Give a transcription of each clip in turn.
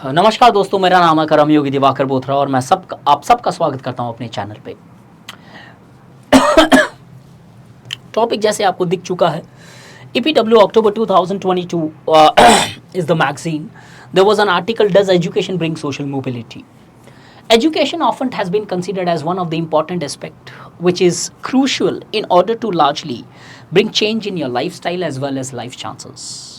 नमस्कार दोस्तों, मेरा नाम है करम योगी दिवाकर बोथरा और मैं आप सबका स्वागत करता हूं अपने चैनल पे। टॉपिक जैसे आपको दिख चुका है, EPW October 2022 is the magazine. There was an article, Does Education Bring Social Mobility? Education often has been considered as one of the important aspects which is crucial in order to largely bring change in your lifestyle as well as life chances.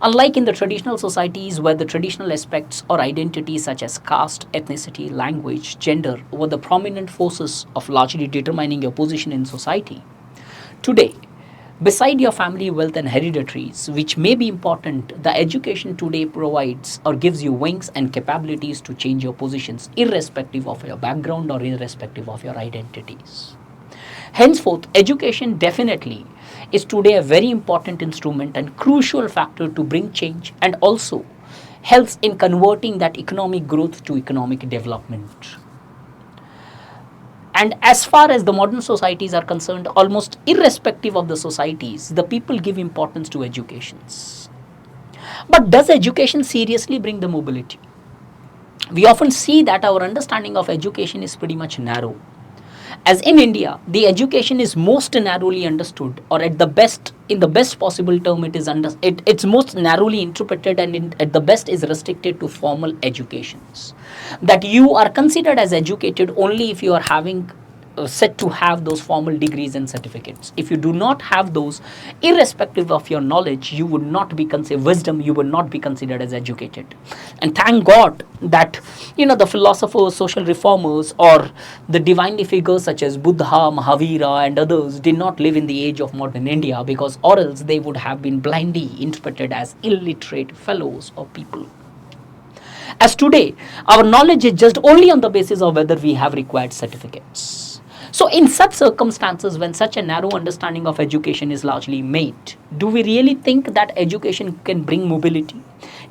Unlike in the traditional societies where the traditional aspects or identities such as caste, ethnicity, language, gender were the prominent forces of largely determining your position in society, today, beside your family wealth and hereditaries, which may be important, the education today provides or gives you wings and capabilities to change your positions irrespective of your background or irrespective of your identities. Henceforth, education definitely is today a very important instrument and crucial factor to bring change and also helps in converting that economic growth to economic development. And as far as the modern societies are concerned, almost irrespective of the societies, the people give importance to educations. But does education seriously bring the mobility? We often see that our understanding of education is pretty much narrow. As in India, the education is most narrowly understood, or at the best, in the best possible term, it's most narrowly interpreted and at the best is restricted to formal educations. That you are considered as educated only if you are having set to have those formal degrees and certificates. If you do not have those, irrespective of your knowledge, you would not be considered wisdom, you would not be considered as educated. And thank God that the philosophers, social reformers, or the divinely figures such as Buddha, Mahavira, and others did not live in the age of modern India, because or else they would have been blindly interpreted as illiterate fellows or people. As today, our knowledge is judged only on the basis of whether we have required certificates. So in such circumstances, when such a narrow understanding of education is largely made, do we really think that education can bring mobility?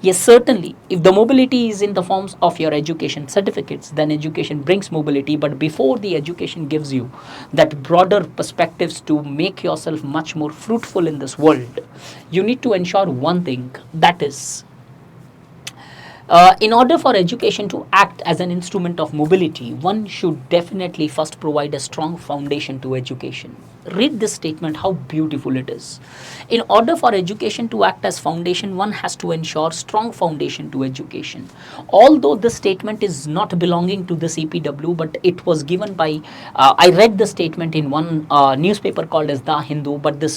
Yes, certainly. If the mobility is in the forms of your education certificates, then education brings mobility. But before the education gives you that broader perspectives to make yourself much more fruitful in this world, you need to ensure one thing, that is, in order for education to act as an instrument of mobility, one should definitely first provide a strong foundation to education. Read this statement, how beautiful it is. In order for education to act as foundation, one has to ensure strong foundation to education. Although this statement is not belonging to this EPW, but it was given by, I read the statement in one newspaper called as The Hindu, but the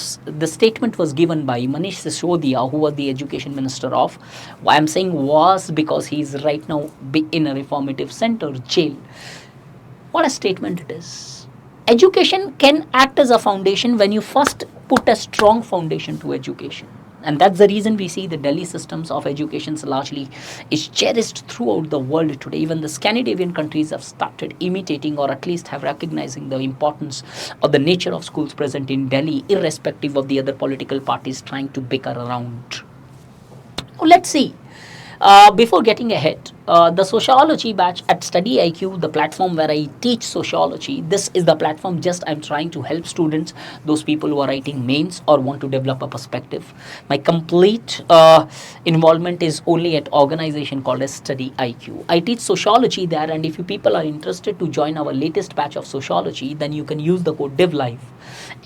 statement was given by Manish Sisodia, who was the education minister of, why I'm saying was because he is right now in a reformative center, jail. What a statement it is. Education can act as a foundation when you first put a strong foundation to education. And that's the reason we see the Delhi systems of education largely is cherished throughout the world today. Even the Scandinavian countries have started imitating, or at least have recognizing the importance of the nature of schools present in Delhi, irrespective of the other political parties trying to bicker around. Now, let's see. Before getting ahead, the sociology batch at Study IQ, the platform where I teach sociology, this is the platform just I'm trying to help students, those people who are writing mains or want to develop a perspective. My complete involvement is only at organization called as Study IQ. I teach sociology there, and if you people are interested to join our latest batch of sociology, then you can use the code DIVLIVE.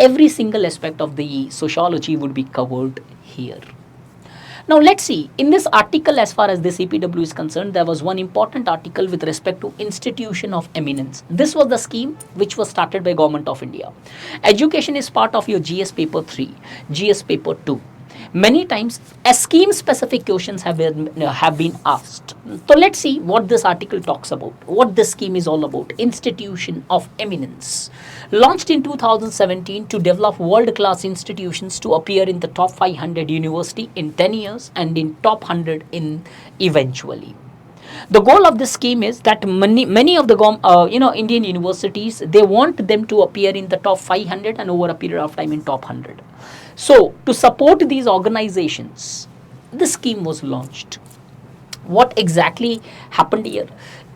Every single aspect of the sociology would be covered here. Now let's see, in this article, as far as this EPW is concerned, there was one important article with respect to institution of eminence. This was the scheme which was started by Government of India. Education is part of your GS paper 3, GS paper 2. Many times scheme specific questions have been asked. So let's see what this article talks about, what this scheme is all about. Institution of eminence, launched in 2017 to develop world-class institutions to appear in the top 500 university in 10 years and in top 100 in eventually. The goal of this scheme is that many of the Indian universities, they want them to appear in the top 500 and over a period of time in top 100. So to support these organizations, this scheme was launched. What exactly happened here?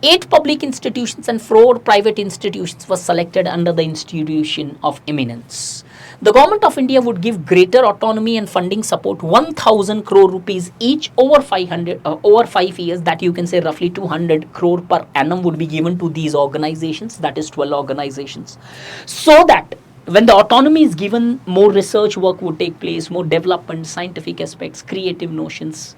8 public institutions and 4 private institutions were selected under the institution of eminence. The government of India would give greater autonomy and funding support, 1,000 crore rupees each over 5 years. That you can say roughly 200 crore per annum would be given to these organizations, that is 12 organizations, so that when the autonomy is given, more research work would take place, more development, scientific aspects, creative notions,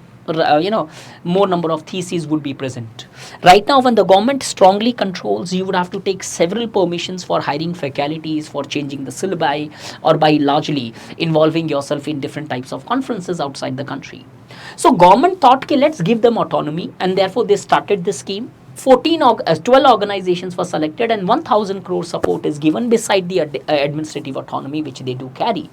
more number of theses would be present. Right now, when the government strongly controls, you would have to take several permissions for hiring faculties, for changing the syllabi, or by largely involving yourself in different types of conferences outside the country. So government thought, okay, let's give them autonomy, and therefore they started this scheme. 12 organizations were selected and 1,000 crore support is given beside the administrative autonomy which they do carry.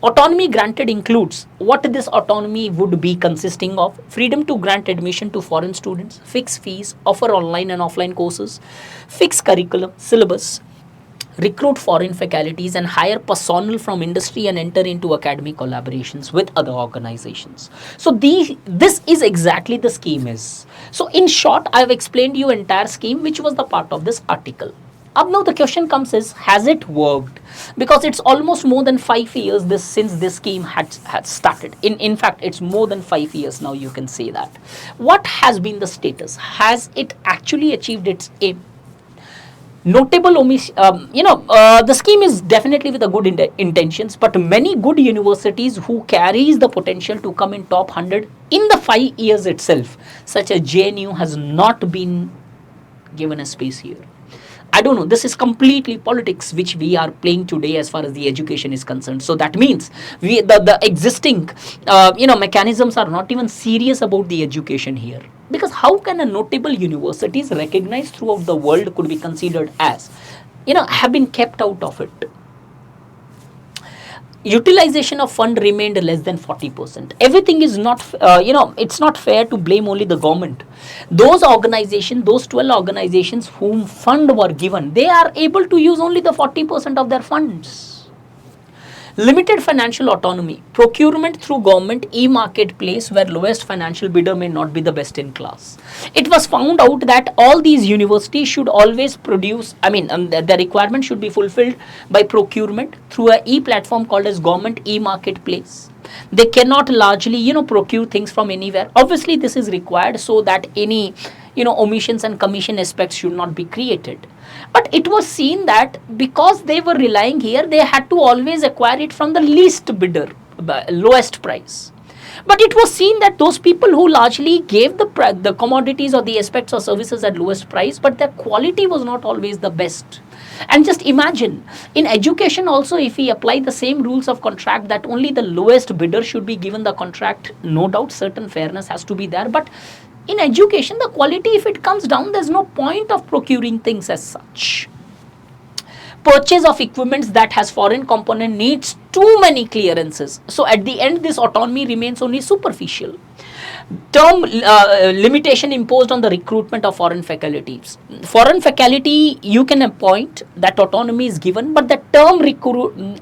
Autonomy granted includes what this autonomy would be consisting of: freedom to grant admission to foreign students, fixed fees, offer online and offline courses, fixed curriculum, syllabus, recruit foreign faculties, and hire personnel from industry and enter into academic collaborations with other organizations. So this is exactly the scheme is. So in short, I have explained you entire scheme which was the part of this article. Up now the question comes is, has it worked? Because it's almost more than 5 years since this scheme had started. In fact, it's more than 5 years now, you can say that. What has been the status? Has it actually achieved its aim? Notable omission, the scheme is definitely with a good intentions, but many good universities who carries the potential to come in top 100 in the 5 years itself, such as JNU, has not been given a space here. I don't know, this is completely politics which we are playing today as far as the education is concerned. So that means the existing mechanisms are not even serious about the education here. Because how can a notable universities recognized throughout the world could be considered as, have been kept out of it? Utilization of fund remained less than 40%. Everything is not, it's not fair to blame only the government. Those organizations, those 12 organizations whom fund were given, they are able to use only the 40% of their funds. Limited financial autonomy, procurement through government e-marketplace where lowest financial bidder may not be the best in class. It was found out that all these universities should always produce, the requirement should be fulfilled by procurement through a e-platform called as government e-marketplace. They cannot largely, procure things from anywhere. Obviously, this is required so that any, omissions and commission aspects should not be created. But it was seen that because they were relying here, they had to always acquire it from the least bidder, lowest price. But it was seen that those people who largely gave the commodities or the aspects or services at lowest price, but their quality was not always the best. And just imagine, in education also, if we apply the same rules of contract that only the lowest bidder should be given the contract, no doubt certain fairness has to be there. But in education, the quality, if it comes down, there's no point of procuring things as such. Purchase of equipments that has foreign component needs too many clearances. So at the end, this autonomy remains only superficial. Term limitation imposed on the recruitment of foreign faculties. Foreign faculty, you can appoint, that autonomy is given, but the term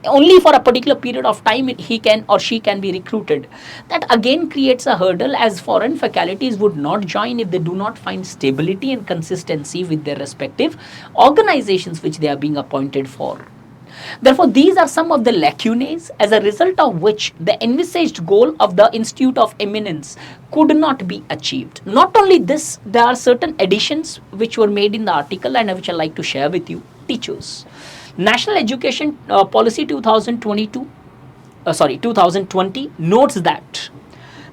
only for a particular period of time he can or she can be recruited. That again creates a hurdle, as foreign faculties would not join if they do not find stability and consistency with their respective organizations which they are being appointed for. Therefore, these are some of the lacunae as a result of which the envisaged goal of the Institute of Eminence could not be achieved. Not only this, there are certain additions which were made in the article and which I like to share with you. Teachers. National Education Policy 2020 notes that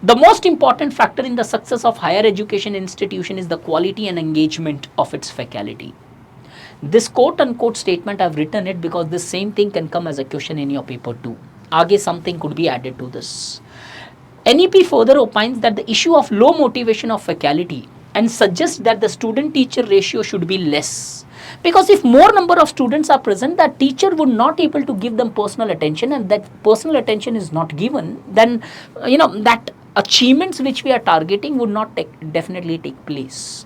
the most important factor in the success of higher education institution is the quality and engagement of its faculty. This quote unquote statement, I've written it because this same thing can come as a question in your paper too. Aage something could be added to this. NEP further opines that the issue of low motivation of faculty and suggests that the student-teacher ratio should be less. Because if more number of students are present, that teacher would not able to give them personal attention, and that personal attention is not given, then that achievements which we are targeting would not definitely take place.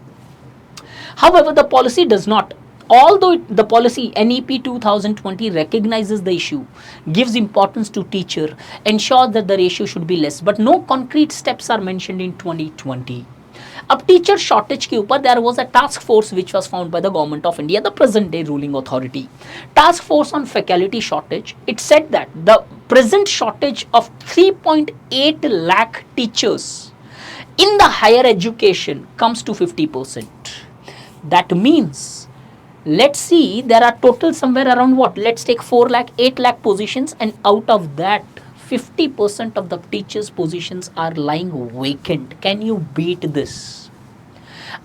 However, the policy does not. Although the policy NEP 2020 recognizes the issue, gives importance to teacher, ensures that the ratio should be less, but no concrete steps are mentioned in 2020. अब teacher shortage के ऊपर there was a task force which was found by the government of India, the present day ruling authority. Task force on faculty shortage, it said that the present shortage of 3.8 lakh teachers in the higher education comes to 50%. That means, let's see, there are total somewhere around what? Let's take 4 lakh, 8 lakh positions, and out of that, 50% of the teachers' positions are lying vacant. Can you beat this?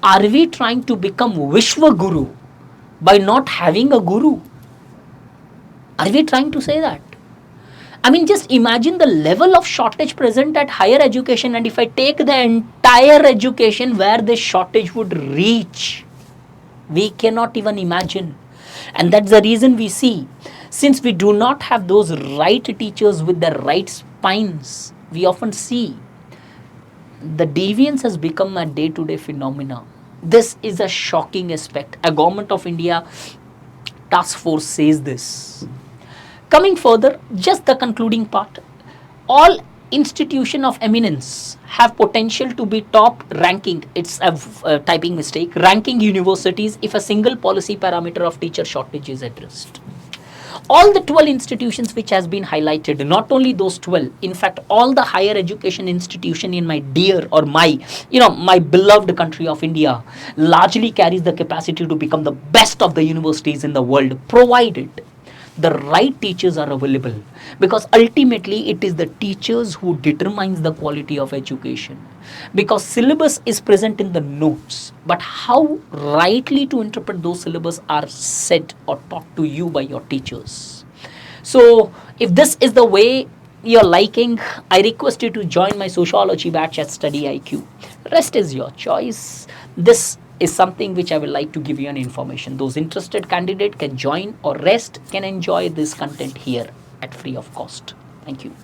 Are we trying to become Vishwa Guru by not having a guru? Are we trying to say that? I mean, just imagine the level of shortage present at higher education, and if I take the entire education where this shortage would reach, we cannot even imagine. And that's the reason we see, since we do not have those right teachers with the right spines, we often see the deviance has become a day-to-day phenomena. This is a shocking aspect. A government of India task force says this. Coming further, just the concluding part. All institution of eminence have potential to be top ranking, it's a typing mistake, ranking universities if a single policy parameter of teacher shortage is addressed. All the 12 institutions which has been highlighted, not only those 12, in fact, all the higher education institution in my dear or my, my beloved country of India largely carries the capacity to become the best of the universities in the world, provided the right teachers are available, because ultimately it is the teachers who determines the quality of education, because syllabus is present in the notes, but how rightly to interpret those syllabus are said or taught to you by your teachers. So if this is the way you're liking, I request you to join my sociology batch at Study IQ. Rest is your choice. This is something which I would like to give you an information. Those interested candidate can join, or rest can enjoy this content here at free of cost. Thank you.